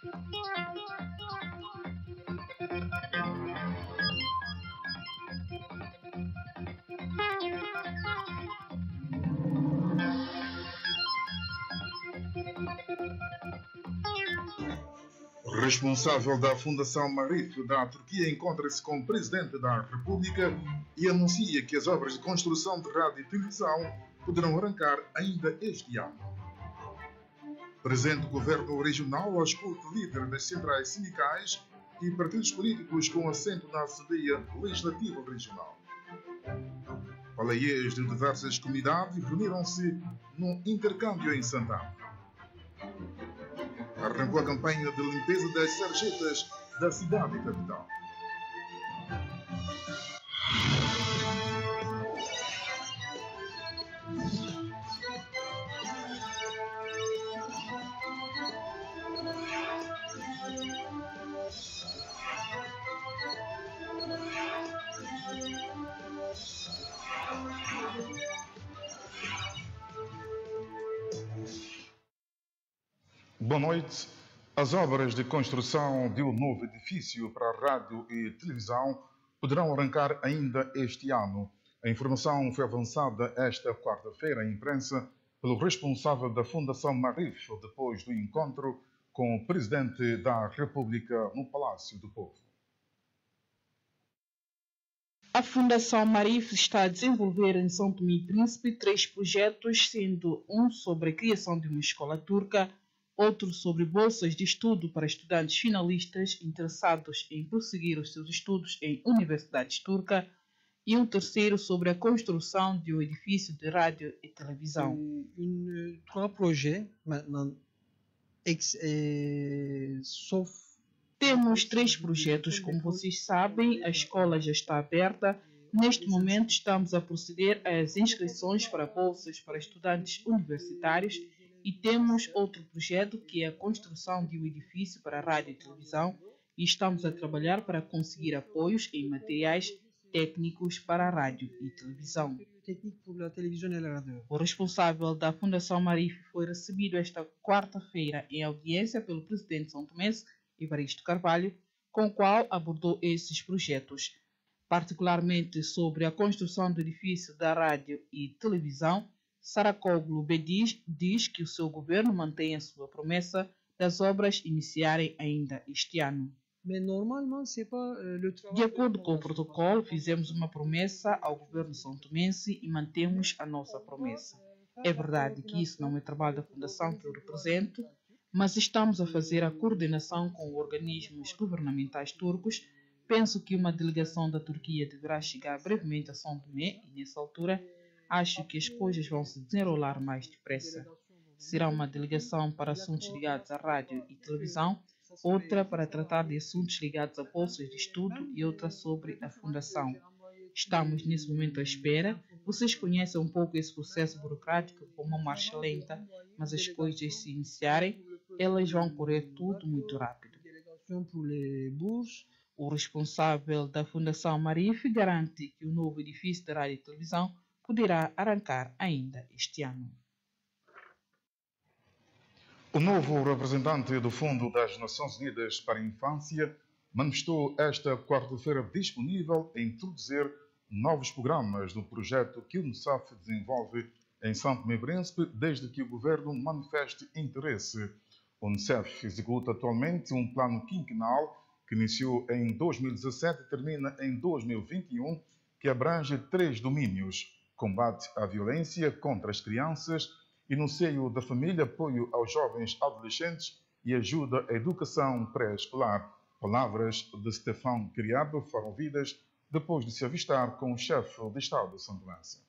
O responsável da Fundação Marif da Turquia encontra-se com o Presidente da República e anuncia que as obras de construção de rádio e televisão poderão arrancar ainda este ano. Presente do Governo Regional escuta líder das centrais sindicais e partidos políticos com assento na Assembleia Legislativa Regional. Baleias de diversas comunidades reuniram-se num intercâmbio em Santana. Arrancou a campanha de limpeza das sarjetas da cidade capital. Boa noite. As obras de construção de um novo edifício para rádio e televisão poderão arrancar ainda este ano. A informação foi avançada esta quarta-feira à imprensa pelo responsável da Fundação Marif, depois do encontro com o Presidente da República no Palácio do Povo. A Fundação Marif está a desenvolver em São Tomé e Príncipe 3 projetos, sendo um sobre a criação de uma escola turca, outro sobre bolsas de estudo para estudantes finalistas interessados em prosseguir os seus estudos em universidades turcas e um terceiro sobre a construção de um edifício de rádio e televisão. Trois projets maintenant, Temos 3 projetos, como vocês sabem, a escola já está aberta. Neste momento estamos a proceder às inscrições para bolsas para estudantes universitários e temos outro projeto que é a construção de um edifício para rádio e televisão e estamos a trabalhar para conseguir apoios em materiais técnicos para a rádio e televisão. O responsável da Fundação Marif foi recebido esta quarta-feira em audiência pelo presidente São Tomense, Evaristo Carvalho, com o qual abordou esses projetos, particularmente sobre a construção do edifício da rádio e televisão. Saracoglu Bediz diz que o seu governo mantém a sua promessa das obras iniciarem ainda este ano. De acordo com o protocolo, fizemos uma promessa ao governo são-tomense e mantemos a nossa promessa. É verdade que isso não é trabalho da fundação que eu represento, mas estamos a fazer a coordenação com organismos governamentais turcos. Penso que uma delegação da Turquia deverá chegar brevemente a São Tomé e, nessa altura, acho que as coisas vão se desenrolar mais depressa. Será uma delegação para assuntos ligados à rádio e televisão, outra para tratar de assuntos ligados a bolsas de estudo e outra sobre a fundação. Estamos nesse momento à espera. Vocês conhecem um pouco esse processo burocrático com uma marcha lenta, mas as coisas se iniciarem, elas vão correr tudo muito rápido. O responsável da Fundação Marif garante que o novo edifício de rádio e televisão poderá arrancar ainda este ano. O novo representante do Fundo das Nações Unidas para a Infância manifestou esta quarta-feira disponível em introduzir novos programas no projeto que o UNICEF desenvolve em São Tomé e Príncipe, desde que o governo manifeste interesse. O UNICEF executa atualmente um plano quinquenal que iniciou em 2017 e termina em 2021, que abrange 3 domínios: combate à violência contra as crianças e no seio da família, apoio aos jovens adolescentes e ajuda à educação pré-escolar. Palavras de Stefan Criabe foram ouvidas depois de se avistar com o chefe de Estado de São Tomense.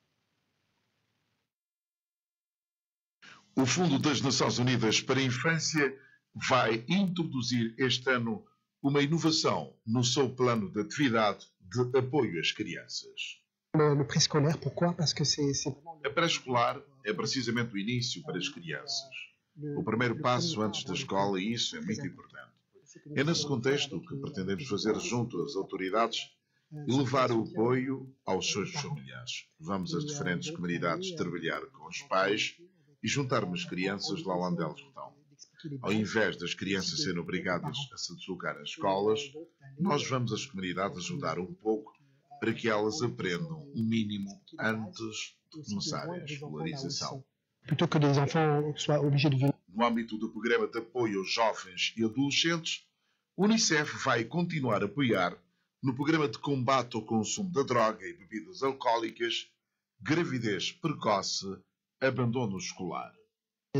O Fundo das Nações Unidas para a Infância vai introduzir este ano uma inovação no seu plano de atividade de apoio às crianças. Le pré-scolaire, pourquoi? Parce que A pré-escolar é precisamente o início para as crianças. O primeiro passo antes da escola, e isso é muito importante. É nesse contexto que pretendemos fazer junto às autoridades e levar o apoio aos seus familiares. Vamos às diferentes comunidades trabalhar com os pais e juntarmos crianças lá onde elas estão. Ao invés das crianças serem obrigadas a se deslocar às escolas, nós vamos às comunidades ajudar um pouco para que elas aprendam o mínimo antes de começarem a escolarização. Plutôt que les enfants soient obligés de venir. No âmbito do Programa de Apoio aos Jovens e Adolescentes, o Unicef vai continuar a apoiar no Programa de Combate ao Consumo da Droga e Bebidas Alcoólicas, Gravidez Precoce, Abandono Escolar.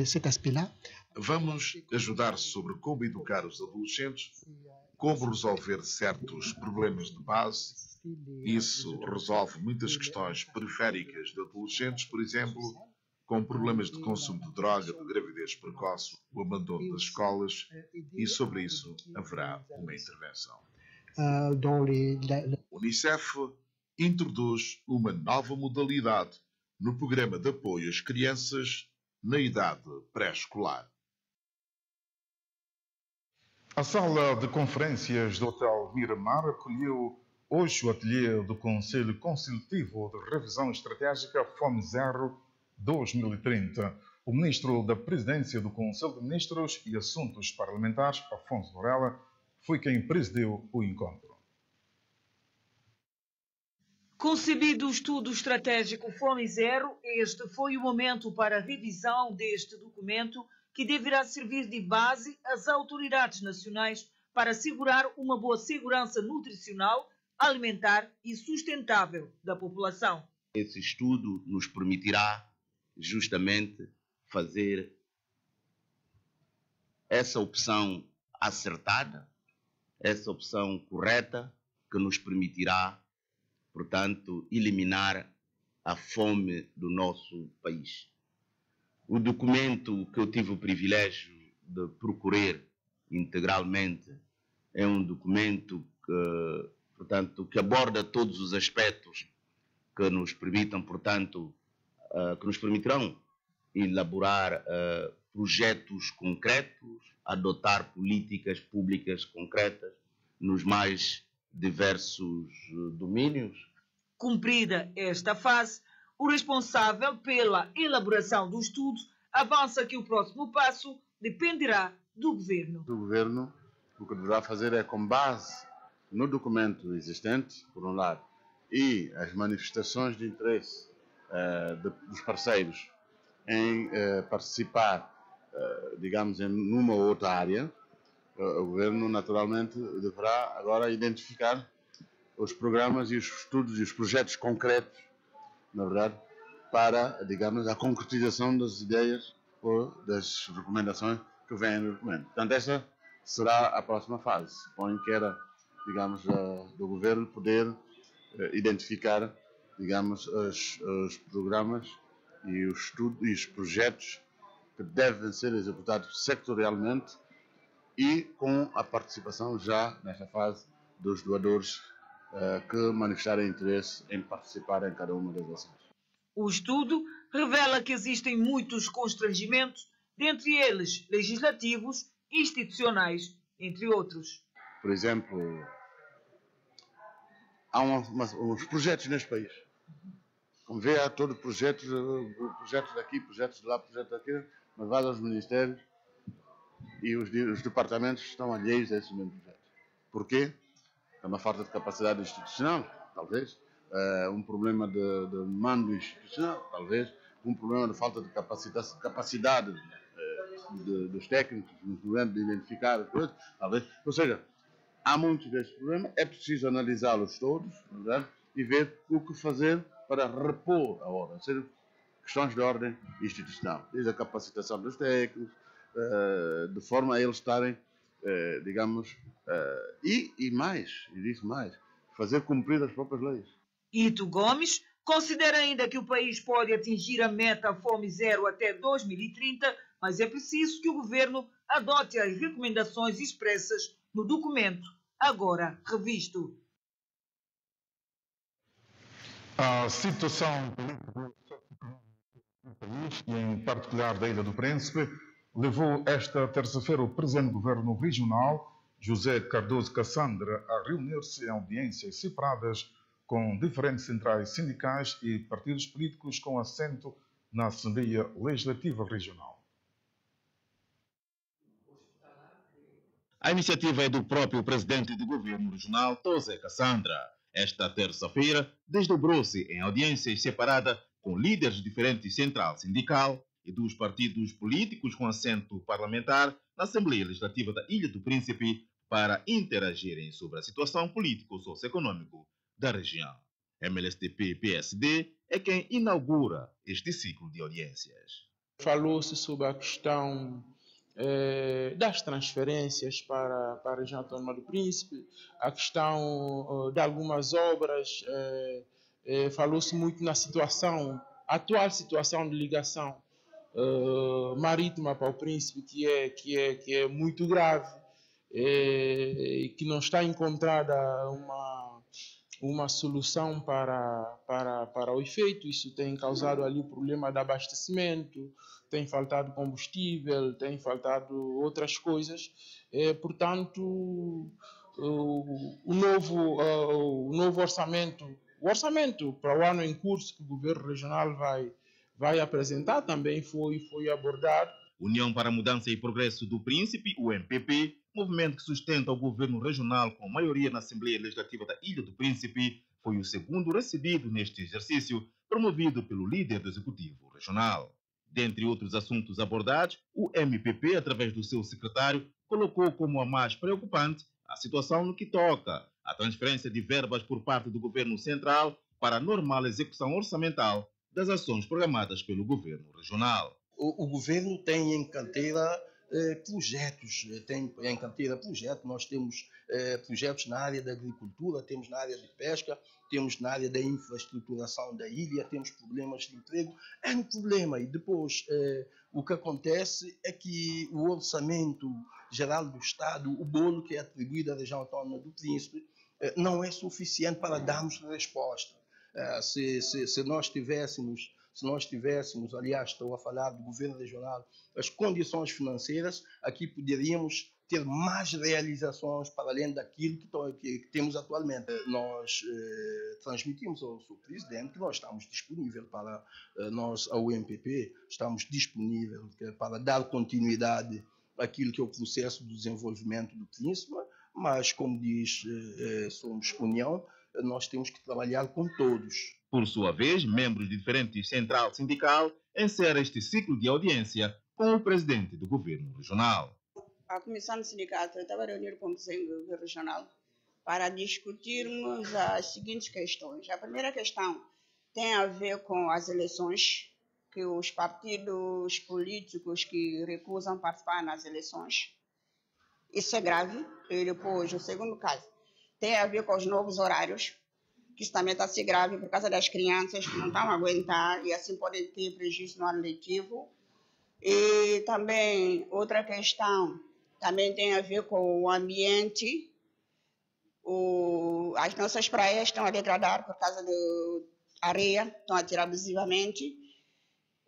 Cet aspect-là, Vamos ajudar sobre como educar os adolescentes, como resolver certos problemas de base. Isso resolve muitas questões periféricas de adolescentes, por exemplo, com problemas de consumo de droga, de gravidez precoce, o abandono das escolas, e sobre isso haverá uma intervenção. O Unicef introduz uma nova modalidade no programa de apoio às crianças na idade pré-escolar. A sala de conferências do Hotel Miramar acolheu hoje o ateliê do Conselho Consultivo de Revisão Estratégica Fome Zero 2030. O ministro da Presidência do Conselho de Ministros e Assuntos Parlamentares, Afonso Varela, foi quem presidiu o encontro. Concebido o estudo estratégico Fome Zero, este foi o momento para a revisão deste documento que deverá servir de base às autoridades nacionais para assegurar uma boa segurança nutricional, alimentar e sustentável da população. Esse estudo nos permitirá justamente fazer essa opção acertada, essa opção correta, que nos permitirá, portanto, eliminar a fome do nosso país. O documento que eu tive o privilégio de procurar integralmente é um documento que, portanto, que aborda todos os aspectos que nos permitam, portanto, que nos permitirão elaborar projetos concretos, adotar políticas públicas concretas nos mais diversos domínios. Cumprida esta fase, o responsável pela elaboração do estudo avança que o próximo passo dependerá do Governo. O Governo o que deverá fazer é, com base no documento existente, por um lado, e as manifestações de interesse dos parceiros em participar, digamos, numa ou outra área, o Governo naturalmente deverá agora identificar os programas e os estudos e os projetos concretos, na verdade, para, digamos, a concretização das ideias ou das recomendações que vêm no documento. Portanto, esta será a próxima fase. Suponho que era, digamos, do Governo poder identificar, digamos, os programas e os estudos e os projetos que devem ser executados sectorialmente e com a participação já nesta fase dos doadores que manifestarem interesse em participar em cada uma das ações. O estudo revela que existem muitos constrangimentos, dentre eles legislativos, institucionais, entre outros. Por exemplo, há uns projetos neste país. Como vê, há todos projetos daqui, projetos de lá, projetos daqui, mas vai aos ministérios e os departamentos estão alheios a esses mesmos projetos. Porquê? É uma falta de capacidade institucional, talvez. Um problema de mando institucional, talvez. Um problema de falta de capacidade dos técnicos no momento de identificar as coisas, talvez. Ou seja, há muitos destes problemas, é preciso analisá-los todos, verdade? E ver o que fazer para repor a ordem, ou seja, questões de ordem institucional, desde a capacitação dos técnicos, de forma a eles estarem, digamos, e mais, e disse mais, fazer cumprir as próprias leis. Ito Gomes considera ainda que o país pode atingir a meta Fome Zero até 2030, mas é preciso que o Governo adote as recomendações expressas no documento, agora revisto. A situação política do país, e em particular da Ilha do Príncipe, levou esta terça-feira o Presidente do Governo Regional, José Cardoso Cassandra, a reunir-se em audiências separadas com diferentes centrais sindicais e partidos políticos com assento na Assembleia Legislativa Regional. A iniciativa é do próprio presidente do governo regional, Tosé Cassandra. Esta terça-feira, desdobrou-se em audiências separadas com líderes de diferentes central sindical e dos partidos políticos com assento parlamentar na Assembleia Legislativa da Ilha do Príncipe para interagirem sobre a situação político-socioeconômica da região. MLSTP-PSD é quem inaugura este ciclo de audiências. Falou-se sobre a questão das transferências para a região autónoma do Príncipe, a questão de algumas obras, falou-se muito na atual situação de ligação marítima para o Príncipe, que é muito grave e que não está encontrada uma solução para o efeito. Isso tem causado ali o problema de abastecimento, tem faltado combustível, tem faltado outras coisas. Portanto, o novo orçamento para o ano em curso que o governo regional vai apresentar também foi abordado. União para a Mudança e Progresso do Príncipe, o MPP, movimento que sustenta o governo regional com maioria na Assembleia Legislativa da Ilha do Príncipe, foi o segundo recebido neste exercício, promovido pelo líder do Executivo Regional. Dentre outros assuntos abordados, o MPP, através do seu secretário, colocou como a mais preocupante a situação no que toca à transferência de verbas por parte do governo central para a normal execução orçamental das ações programadas pelo governo regional. O governo tem em carteira projetos, nós temos projetos na área da agricultura, temos na área de pesca, temos na área da infraestruturação da ilha, temos problemas de emprego, é um problema. E depois o que acontece é que o orçamento geral do Estado, o bolo que é atribuído à região autónoma do Príncipe, não é suficiente para darmos resposta. Se nós tivéssemos, aliás, estou a falar do governo regional, as condições financeiras, aqui poderíamos ter mais realizações para além daquilo que temos atualmente. Nós transmitimos ao Sr. Presidente que nós estamos disponíveis para, nós, a UMPP, estamos disponíveis para dar continuidade àquilo que é o processo de desenvolvimento do Príncipe, mas, como diz, somos União, nós temos que trabalhar com todos. Por sua vez, membros de diferentes central sindical encerram este ciclo de audiência com o presidente do governo regional. A Comissão do Sindicato estava reunida com o presidente do governo regional para discutirmos as seguintes questões. A primeira questão tem a ver com as eleições, que os partidos políticos que recusam participar nas eleições. Isso é grave. E depois, o segundo caso, tem a ver com os novos horários, que isso também está a ser grave por causa das crianças que não estão a aguentar e assim podem ter prejuízo no ano letivo. E também, outra questão, também tem a ver com o ambiente. As nossas praias estão a degradar por causa da areia, estão a tirar abusivamente.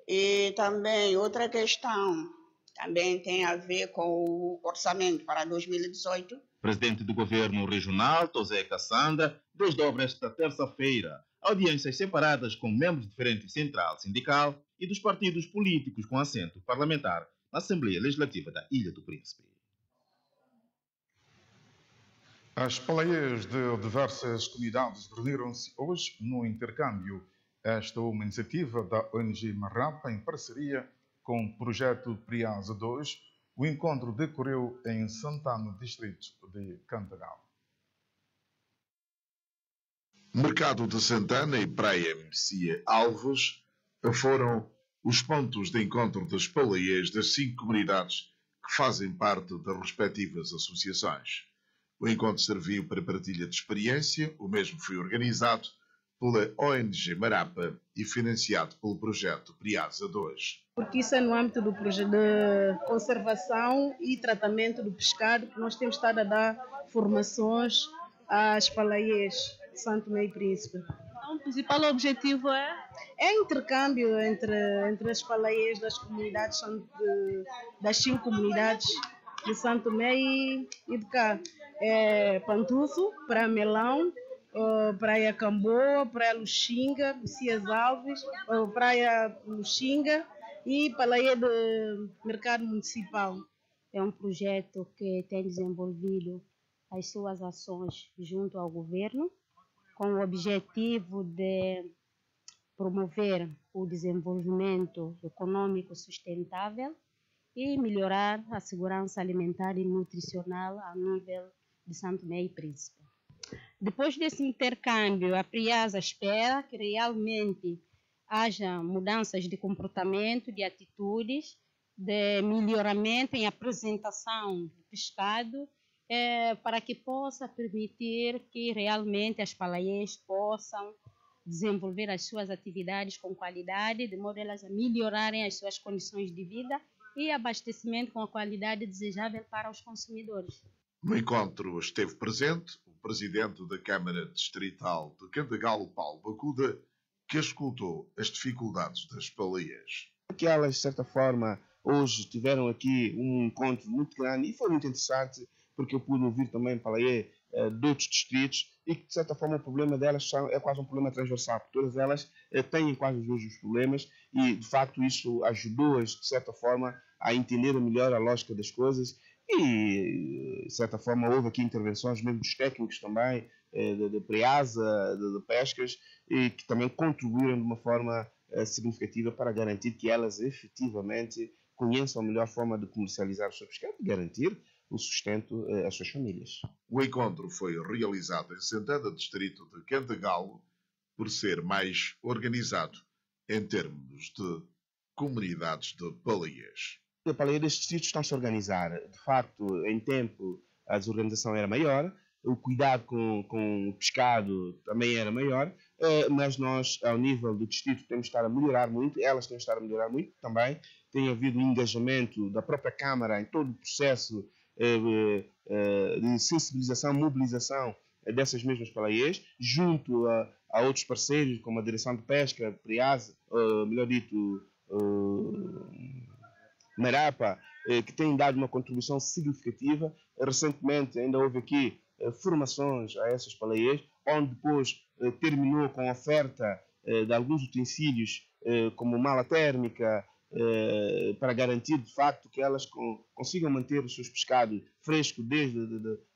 E também, outra questão, também tem a ver com o orçamento para 2018. Presidente do governo regional, Tosé Cassandra, desdobra esta terça-feira audiências separadas com membros de diferentes central sindical e dos partidos políticos com assento parlamentar na Assembleia Legislativa da Ilha do Príncipe. As paleias de diversas comunidades reuniram-se hoje no intercâmbio. Esta é uma iniciativa da ONG Marapa em parceria com o projeto Priasa 2. O encontro decorreu em Santana, distrito de Cantagal. Mercado de Santana e Praia Mexia Alves foram os pontos de encontro das paleias das 5 comunidades que fazem parte das respectivas associações. O encontro serviu para partilha de experiência, o mesmo foi organizado pela ONG Marapa e financiado pelo projeto Priasa 2. Porque isso é no âmbito do projeto de conservação e tratamento do pescado que nós temos estado a dar formações às paleias de Santo Tomé e Príncipe. Então, o principal objetivo é intercâmbio entre as paleias das comunidades, das 5 comunidades de Santo Tomé e de cá. Pantufo, Praia Melão, Praia Camboa, Praia Luxinga, Messias Alves, Praia Luxinga e Palaia de Mercado Municipal. é um projeto que tem desenvolvido as suas ações junto ao governo, com o objetivo de promover o desenvolvimento econômico sustentável e melhorar a segurança alimentar e nutricional a nível de Santo Tomé e Príncipe. Depois desse intercâmbio, a PRIASA espera que realmente haja mudanças de comportamento, de atitudes, de melhoramento em apresentação do pescado, para que possa permitir que realmente as palaiês possam desenvolver as suas atividades com qualidade, de modo a elas melhorarem as suas condições de vida e abastecimento com a qualidade desejável para os consumidores. No encontro esteve presente o presidente da Câmara Distrital de Cantagalo, Paulo Bacuda, que escutou as dificuldades das palaias. Que elas, de certa forma, hoje tiveram aqui um encontro muito grande e foi muito interessante, porque eu pude ouvir também palaiê de outros distritos e que, de certa forma, o problema delas é quase um problema transversal, porque todas elas têm quase os mesmos problemas e, de facto, isso ajudou-as, de certa forma, a entender melhor a lógica das coisas e, de certa forma, houve aqui intervenções mesmo dos técnicos também, de PRIASA, de pescas, e que também contribuíram de uma forma significativa para garantir que elas efetivamente conheçam a melhor forma de comercializar o seu pescado e garantir o sustento às suas famílias. O encontro foi realizado em Santana, distrito de Cantagalo, por ser mais organizado em termos de comunidades de palaias. A palaia destes distritos estão-se a organizar. De facto, em tempo, a desorganização era maior, o cuidado com o pescado também era maior, mas nós, ao nível do distrito, temos de estar a melhorar muito, elas têm de estar a melhorar muito também. Tem havido um engajamento da própria Câmara em todo o processo de sensibilização, mobilização dessas mesmas palaiês, junto a outros parceiros, como a Direção de Pesca, PRIASA, melhor dito, Marapa, que têm dado uma contribuição significativa. Recentemente ainda houve aqui formações a essas palaiês, onde depois terminou com a oferta de alguns utensílios, como mala térmica, para garantir de facto que elas consigam manter os seus pescados frescos desde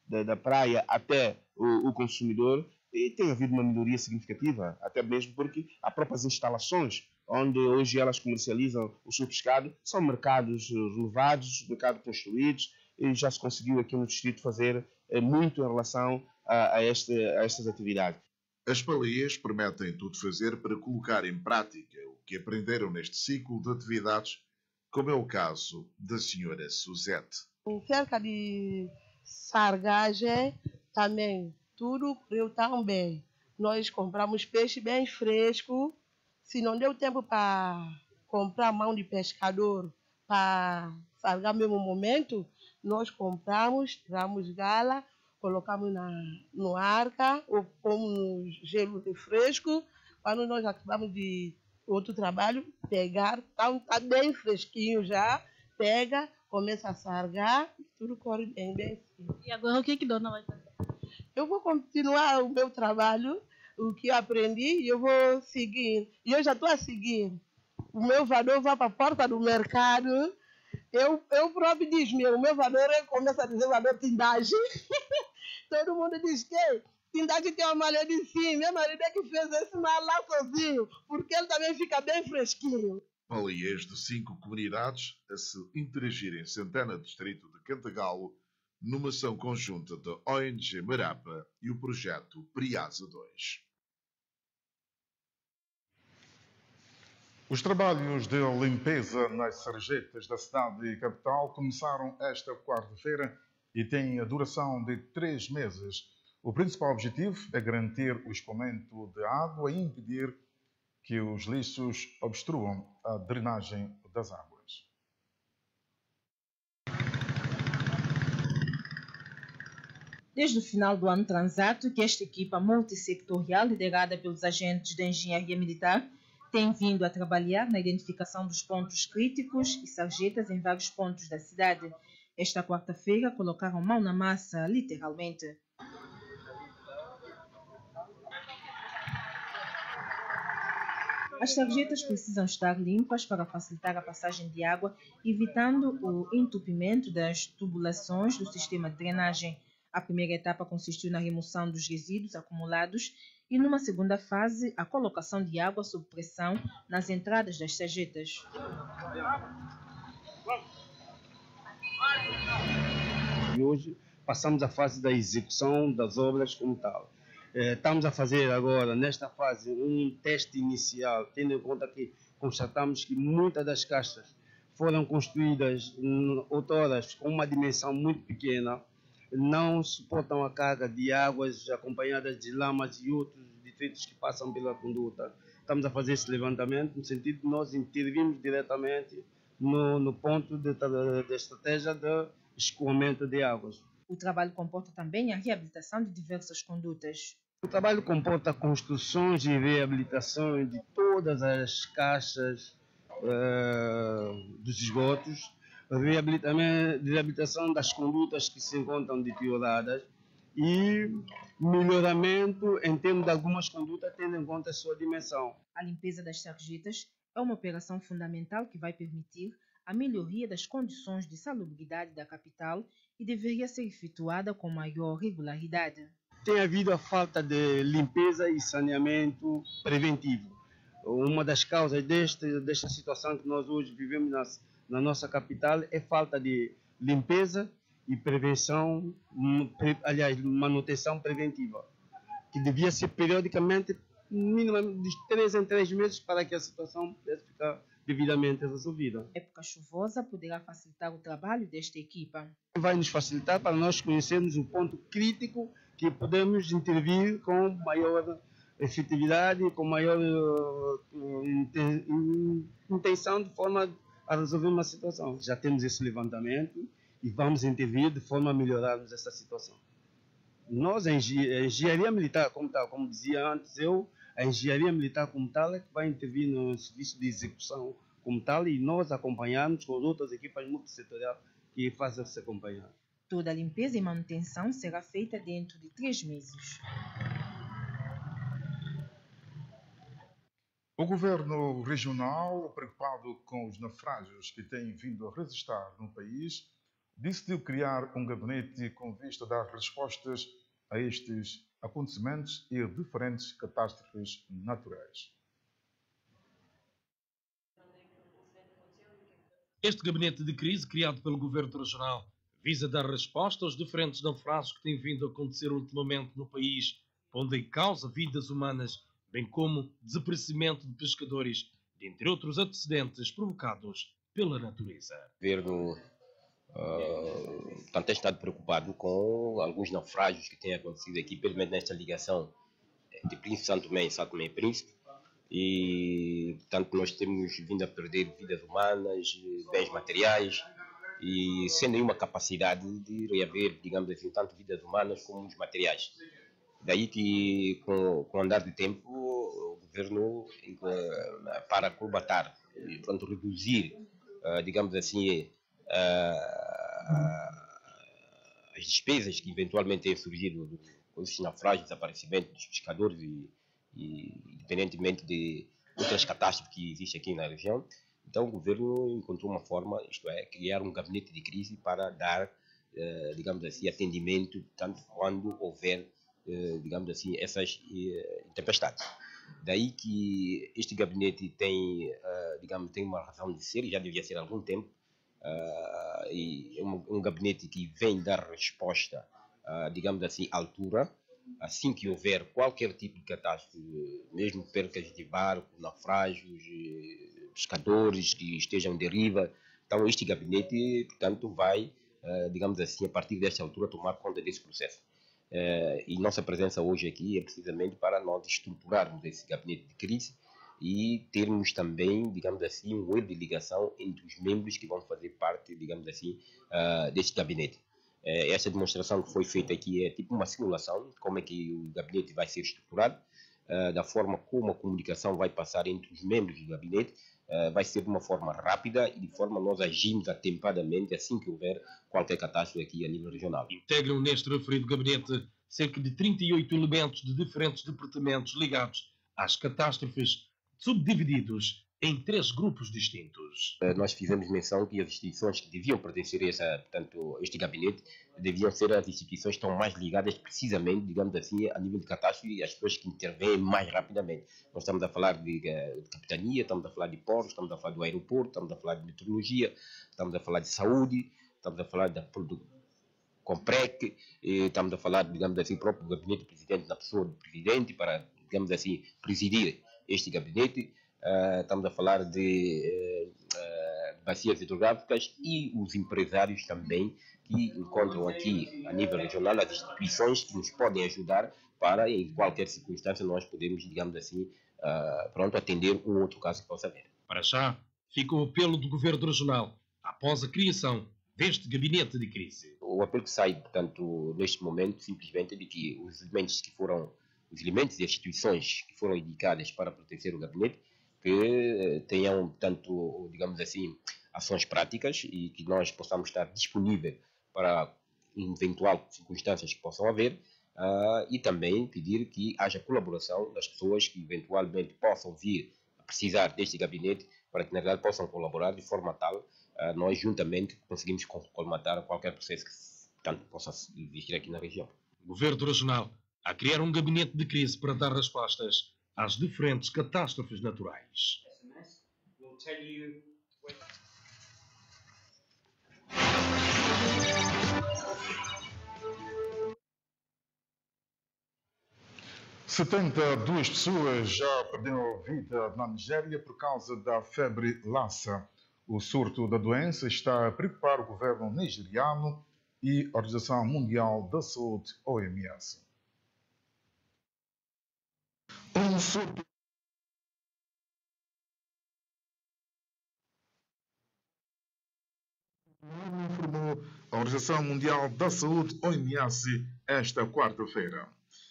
da praia até o consumidor, e tem havido uma melhoria significativa, até mesmo porque há próprias instalações onde hoje elas comercializam o seu pescado, são mercados renovados, mercados construídos, e já se conseguiu aqui no distrito fazer muito em relação a estas atividades. As palaias prometem tudo fazer para colocar em prática o que aprenderam neste ciclo de atividades, como é o caso da senhora Suzete. Cerca de sargagem também, tudo eu também. Nós compramos peixe bem fresco. Se não deu tempo para comprar mão de pescador para sargar no mesmo momento, nós compramos, tiramos gala, colocamos no arca ou como no gelo refresco. Quando nós acabamos de outro trabalho, pegar, está bem fresquinho já, pega, começa a sargar, tudo corre bem, bem assim. E agora o que dona vai fazer? Eu vou continuar o meu trabalho, o que eu aprendi, e eu vou seguir. E eu já estou a seguir. O meu valor vai para a porta do mercado. Eu próprio diz, o meu valor, eu começo a dizer valor tindagem. Todo mundo diz que tindagem tem uma malha de cima. Meu marido é que fez esse mal lá sozinho, porque ele também fica bem fresquinho. Palaiês de 5 comunidades a se interagirem em Santana, distrito de Cantagalo, numa ação conjunta da ONG Marapa e o projeto PRIASA 2. Os trabalhos de limpeza nas sarjetas da cidade e capital começaram esta quarta-feira e têm a duração de 3 meses. O principal objetivo é garantir o escoamento de água e impedir que os lixos obstruam a drenagem das águas. Desde o final do ano transato, que esta equipa multissectorial, liderada pelos agentes de engenharia militar, tem vindo a trabalhar na identificação dos pontos críticos e sarjetas em vários pontos da cidade. Esta quarta-feira colocaram mão na massa, literalmente. As sarjetas precisam estar limpas para facilitar a passagem de água, evitando o entupimento das tubulações do sistema de drenagem. A primeira etapa consistiu na remoção dos resíduos acumulados e, numa segunda fase, a colocação de água sob pressão nas entradas das sarjetas. E hoje passamos à fase da execução das obras como tal. Estamos a fazer agora, nesta fase, um teste inicial, tendo em conta que constatamos que muitas das caixas foram construídas outroras com uma dimensão muito pequena, não suportam a carga de águas acompanhadas de lamas e outros detritos que passam pela conduta. Estamos a fazer esse levantamento no sentido de nós intervirmos diretamente no ponto de estratégia de escoamento de águas. O trabalho comporta também a reabilitação de diversas condutas. O trabalho comporta construções e reabilitações de todas as caixas dos esgotos, reabilitação das condutas que se encontram deterioradas e melhoramento em termos de algumas condutas, tendo em conta a sua dimensão. A limpeza das sarjetas é uma operação fundamental que vai permitir a melhoria das condições de salubridade da capital e deveria ser efetuada com maior regularidade. Tem havido a falta de limpeza e saneamento preventivo. Uma das causas desta situação que nós hoje vivemos na nossa capital é falta de limpeza e prevenção, aliás, manutenção preventiva, que devia ser periodicamente, minimamente de 3 em 3 meses, para que a situação pudesse ficar devidamente resolvida. A época chuvosa poderá facilitar o trabalho desta equipa. Vai nos facilitar para nós conhecermos o ponto crítico que podemos intervir com maior efetividade, com maior intenção, de forma a resolver uma situação. Já temos esse levantamento e vamos intervir de forma a melhorarmos essa situação. Nós, a engenharia militar, como dizia antes a engenharia militar como tal é que vai intervir no serviço de execução como tal, e nós acompanhamos com outras equipas multissetoriais que fazem esse acompanhamento. Toda a limpeza e manutenção será feita dentro de 3 meses. O governo regional, preocupado com os naufrágios que têm vindo a registrar no país, decidiu criar um gabinete com vista a dar respostas a estes acontecimentos e a diferentes catástrofes naturais. Este gabinete de crise, criado pelo governo regional, visa dar resposta aos diferentes naufrágios que têm vindo a acontecer ultimamente no país, pondo em causa vidas humanas, bem como desaparecimento de pescadores, dentre outros antecedentes provocados pela natureza. O governo tem estado preocupado com alguns naufrágios que têm acontecido aqui, pelo menos nesta ligação de Príncipe Santo Tomé e São Tomé e Príncipe, e portanto nós temos vindo a perder vidas humanas, bens materiais, e sem nenhuma capacidade de reaver, digamos assim, tanto vidas humanas como os materiais. Daí que, com o andar do tempo, o governo, para acolmatar, portanto, reduzir, digamos assim, as despesas que eventualmente têm surgido com esses naufrágios, desaparecimento dos pescadores e independentemente de outras catástrofes que existem aqui na região. Então o governo encontrou uma forma, isto é, criar um gabinete de crise para dar, digamos assim, atendimento tanto quando houver, digamos assim, essas tempestades. Daí que este gabinete tem, digamos, tem uma razão de ser, e já devia ser há algum tempo, e é um gabinete que vem dar resposta, digamos assim, à altura, assim que houver qualquer tipo de catástrofe, mesmo percas de barco, naufrágios, pescadores que estejam à deriva. Então este gabinete, portanto, vai, digamos assim, a partir desta altura tomar conta desse processo. E nossa presença hoje aqui é precisamente para nós estruturarmos esse gabinete de crise e termos também, digamos assim, um elo de ligação entre os membros que vão fazer parte, digamos assim, deste gabinete. Esta demonstração que foi feita aqui é tipo uma simulação de como é que o gabinete vai ser estruturado, da forma como a comunicação vai passar entre os membros do gabinete. Vai ser de uma forma rápida e de forma a nós agimos atempadamente assim que houver qualquer catástrofe aqui a nível regional. Integram neste referido gabinete cerca de 38 elementos de diferentes departamentos ligados às catástrofes, subdivididos em 3 grupos distintos. Nós fizemos menção que as instituições que deviam pertencer a este gabinete deviam ser as instituições que estão mais ligadas precisamente, digamos assim, a nível de catástrofe e as pessoas que intervêm mais rapidamente. Nós estamos a falar de capitania, estamos a falar de portos, estamos a falar do aeroporto, estamos a falar de meteorologia, estamos a falar de saúde, estamos a falar da Comprec, estamos a falar, digamos assim, próprio gabinete do presidente, na pessoa do presidente, para, digamos assim, presidir este gabinete. Estamos a falar de bacias hidrográficas e os empresários também que encontram aqui a nível regional as instituições que nos podem ajudar para, em qualquer circunstância, nós podemos, digamos assim, atender um outro caso que possa haver. Para já, fica o apelo do Governo Regional após a criação deste gabinete de crise. O apelo que sai, portanto, neste momento, simplesmente, de que os elementos e instituições que foram indicadas para pertencer ao gabinete que tenham, portanto, digamos assim, ações práticas e que nós possamos estar disponíveis para eventual circunstâncias que possam haver e também pedir que haja colaboração das pessoas que eventualmente possam vir a precisar deste gabinete para que, na verdade, possam colaborar de forma tal nós juntamente conseguimos colmatar qualquer processo que, portanto, possa existir aqui na região. O Governo Regional a criar um gabinete de crise para dar respostas às diferentes catástrofes naturais. Duas pessoas já perderam a vida na Nigéria por causa da febre Lassa. O surto da doença está a preocupar o governo nigeriano e a Organização Mundial da Saúde, OMS. Um surto informou a Organização Mundial da Saúde, OMS, esta quarta-feira.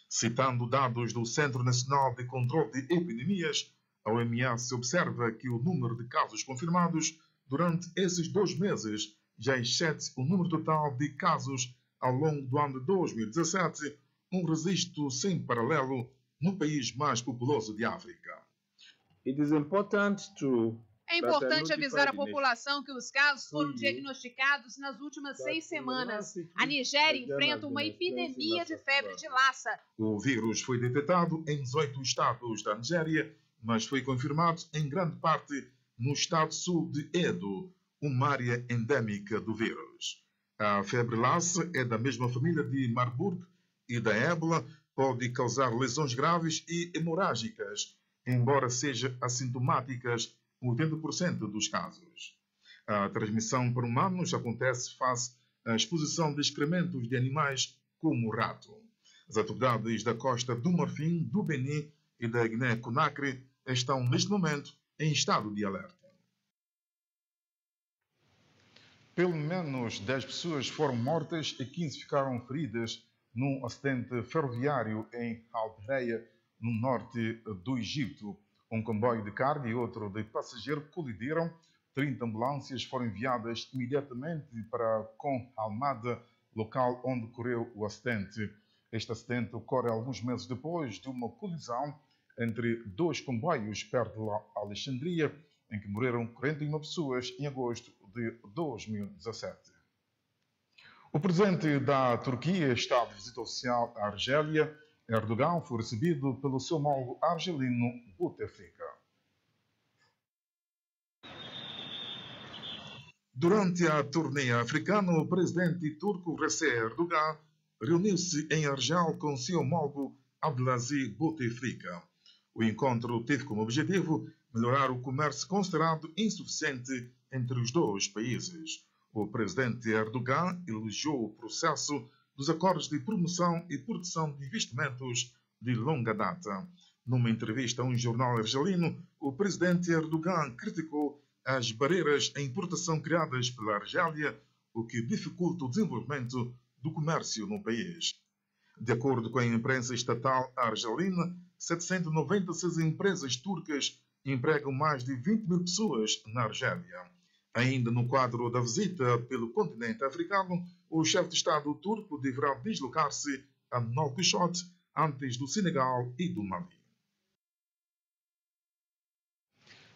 Citando dados do Centro Nacional de Controle de Epidemias, a OMS observa que o número de casos confirmados durante esses 2 meses já excede o número total de casos ao longo do ano de 2017, um registro sem paralelo no país mais populoso de África. É importante avisar a população que os casos foram diagnosticados nas últimas 6 semanas. A Nigéria enfrenta uma epidemia de febre de Lassa. O vírus foi detectado em 18 estados da Nigéria, mas foi confirmado em grande parte no estado sul de Edo, uma área endêmica do vírus. A febre Lassa é da mesma família de Marburg e da ébola, pode causar lesões graves e hemorrágicas, embora seja assintomáticas em 80% dos casos. A transmissão para humanos acontece face à exposição de excrementos de animais como o rato. As autoridades da Costa do Marfim, do Benin e da Guiné-Conakry estão neste momento em estado de alerta. Pelo menos 10 pessoas foram mortas e 15 ficaram feridas num acidente ferroviário em Al-Bereia, no norte do Egito. Um comboio de carga e outro de passageiro colidiram. 30 ambulâncias foram enviadas imediatamente para Com Almada, local onde ocorreu o acidente. Este acidente ocorre alguns meses depois de uma colisão entre 2 comboios perto de Alexandria, em que morreram 41 pessoas em agosto de 2017. O presidente da Turquia está de visita oficial à Argélia. Erdogan foi recebido pelo seu homólogo argelino Bouteflika. Durante a turnê africana, o presidente turco Recep Erdogan reuniu-se em Argel com seu homólogo Abdelaziz Bouteflika. O encontro teve como objetivo melhorar o comércio considerado insuficiente entre os 2 países. O presidente Erdogan elogiou o processo dos acordos de promoção e proteção de investimentos de longa data. Numa entrevista a um jornal argelino, o presidente Erdogan criticou as barreiras à importação criadas pela Argélia, o que dificulta o desenvolvimento do comércio no país. De acordo com a imprensa estatal argelina, 796 empresas turcas empregam mais de 20 mil pessoas na Argélia. Ainda no quadro da visita pelo continente africano, o chefe de Estado turco deverá deslocar-se a Nouakchott antes do Senegal e do Mali.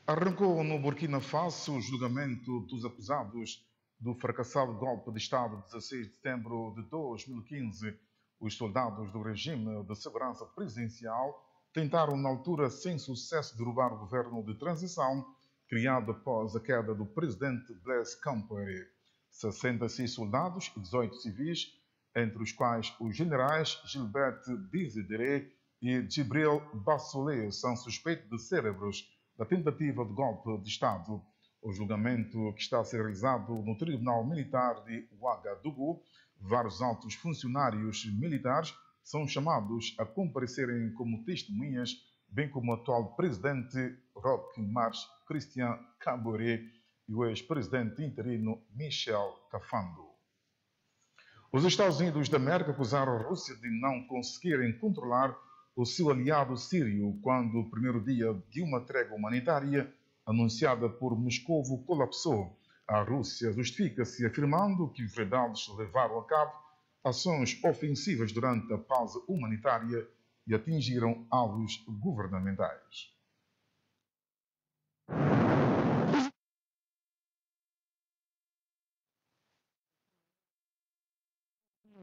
Arrancou no Burkina Faso o julgamento dos acusados do fracassado golpe de Estado de 16 de setembro de 2015. Os soldados do regime de segurança presidencial tentaram, na altura, sem sucesso, derrubar o governo de transição criado após a queda do presidente Blaise Compaoré. 66 soldados e 18 civis, entre os quais os generais Gilbert Dizidere e Djibril Bassolé, são suspeitos de cérebros da tentativa de golpe de Estado. O julgamento, que está a ser realizado no Tribunal Militar de Ouagadougou, vários altos funcionários militares são chamados a comparecerem como testemunhas, bem como o atual presidente Roch Marc Christian Kaboré e o ex-presidente interino Michel Kafando. Os Estados Unidos da América acusaram a Rússia de não conseguirem controlar o seu aliado sírio quando o primeiro dia de uma trégua humanitária anunciada por Moscou colapsou. A Rússia justifica-se afirmando que os rebeldes levaram a cabo ações ofensivas durante a pausa humanitária e atingiram alvos governamentais.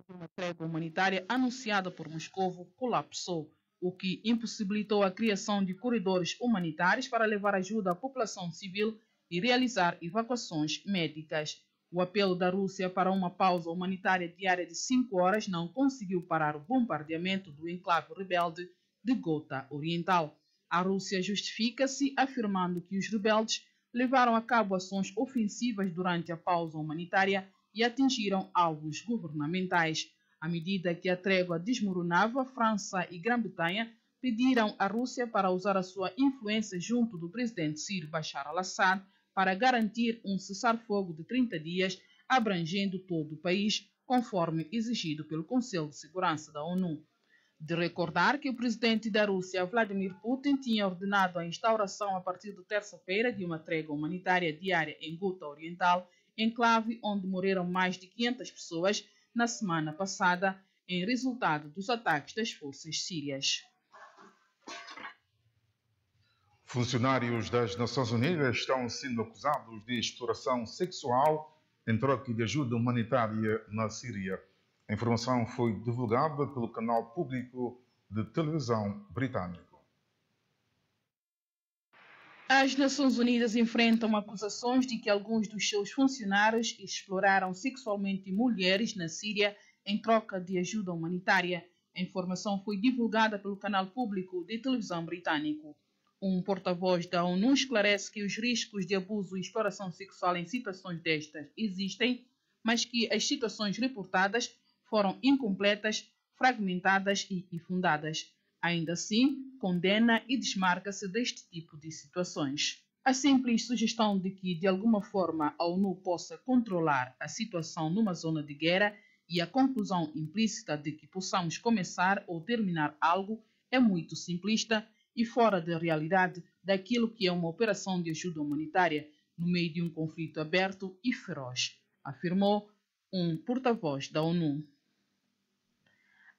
Uma trégua humanitária anunciada por Moscou colapsou, o que impossibilitou a criação de corredores humanitários para levar ajuda à população civil e realizar evacuações médicas. O apelo da Rússia para uma pausa humanitária diária de 5 horas não conseguiu parar o bombardeamento do enclave rebelde de Ghouta Oriental. A Rússia justifica-se afirmando que os rebeldes levaram a cabo ações ofensivas durante a pausa humanitária e atingiram alvos governamentais. À medida que a trégua desmoronava, França e Grã-Bretanha pediram à Rússia para usar a sua influência junto do presidente sírio Bashar al-Assad para garantir um cessar-fogo de 30 dias, abrangendo todo o país, conforme exigido pelo Conselho de Segurança da ONU. De recordar que o presidente da Rússia, Vladimir Putin, tinha ordenado a instauração a partir de terça-feira de uma trégua humanitária diária em Ghouta Oriental, enclave onde morreram mais de 500 pessoas na semana passada, em resultado dos ataques das forças sírias. Funcionários das Nações Unidas estão sendo acusados de exploração sexual em troca de ajuda humanitária na Síria. A informação foi divulgada pelo canal público de televisão britânico. As Nações Unidas enfrentam acusações de que alguns dos seus funcionários exploraram sexualmente mulheres na Síria em troca de ajuda humanitária. A informação foi divulgada pelo canal público de televisão britânico. Um porta-voz da ONU esclarece que os riscos de abuso e exploração sexual em situações destas existem, mas que as situações reportadas foram incompletas, fragmentadas e infundadas. Ainda assim, condena e desmarca-se deste tipo de situações. A simples sugestão de que, de alguma forma, a ONU possa controlar a situação numa zona de guerra e a conclusão implícita de que possamos começar ou terminar algo é muito simplista e fora da realidade daquilo que é uma operação de ajuda humanitária no meio de um conflito aberto e feroz, afirmou um porta-voz da ONU.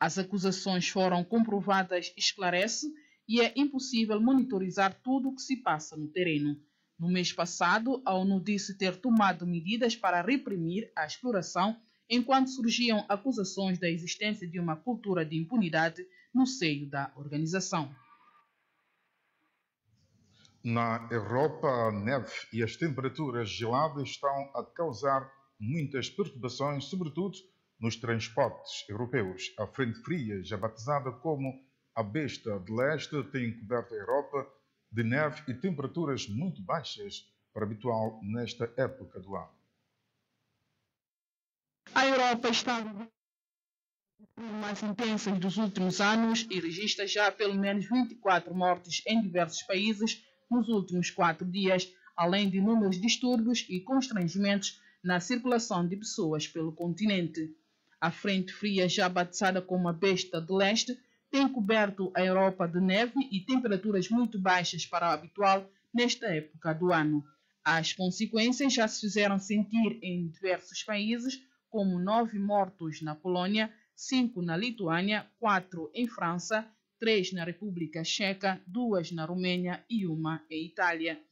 As acusações foram comprovadas, esclarece, e é impossível monitorizar tudo o que se passa no terreno. No mês passado, a ONU disse ter tomado medidas para reprimir a exploração, enquanto surgiam acusações da existência de uma cultura de impunidade no seio da organização. Na Europa, a neve e as temperaturas geladas estão a causar muitas perturbações, sobretudo nos transportes europeus. A frente fria, já batizada como a besta de leste, tem coberto a Europa de neve e temperaturas muito baixas, para habitual nesta época do ano. A Europa está mais intensas dos últimos anos e registra já pelo menos 24 mortes em diversos países nos últimos 4 dias, além de inúmeros distúrbios e constrangimentos na circulação de pessoas pelo continente. A frente fria, já batizada como a besta de leste, tem coberto a Europa de neve e temperaturas muito baixas para o habitual nesta época do ano. As consequências já se fizeram sentir em diversos países, como 9 mortos na Polônia, 5 na Lituânia, 4 em França, 3 na República Checa, 2 na Romênia e 1 em Itália.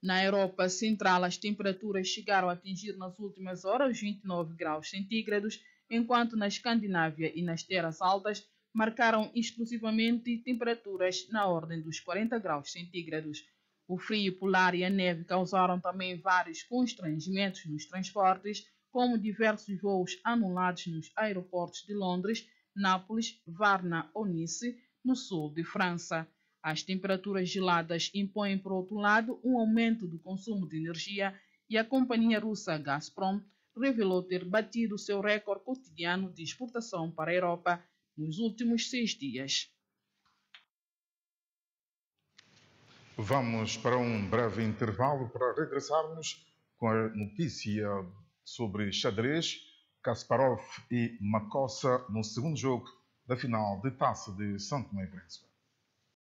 Na Europa Central, as temperaturas chegaram a atingir nas últimas horas 29 graus centígrados, enquanto na Escandinávia e nas terras altas marcaram exclusivamente temperaturas na ordem dos 40 graus centígrados. O frio polar e a neve causaram também vários constrangimentos nos transportes, como diversos voos anulados nos aeroportos de Londres, Nápoles, Varna ou Nice, no sul de França. As temperaturas geladas impõem, por outro lado, um aumento do consumo de energia e a companhia russa Gazprom revelou ter batido seu recorde cotidiano de exportação para a Europa nos últimos 6 dias. Vamos para um breve intervalo para regressarmos com a notícia sobre xadrez, Kasparov e Makossa no segundo jogo da final de Taça de São Tomé e Príncipe.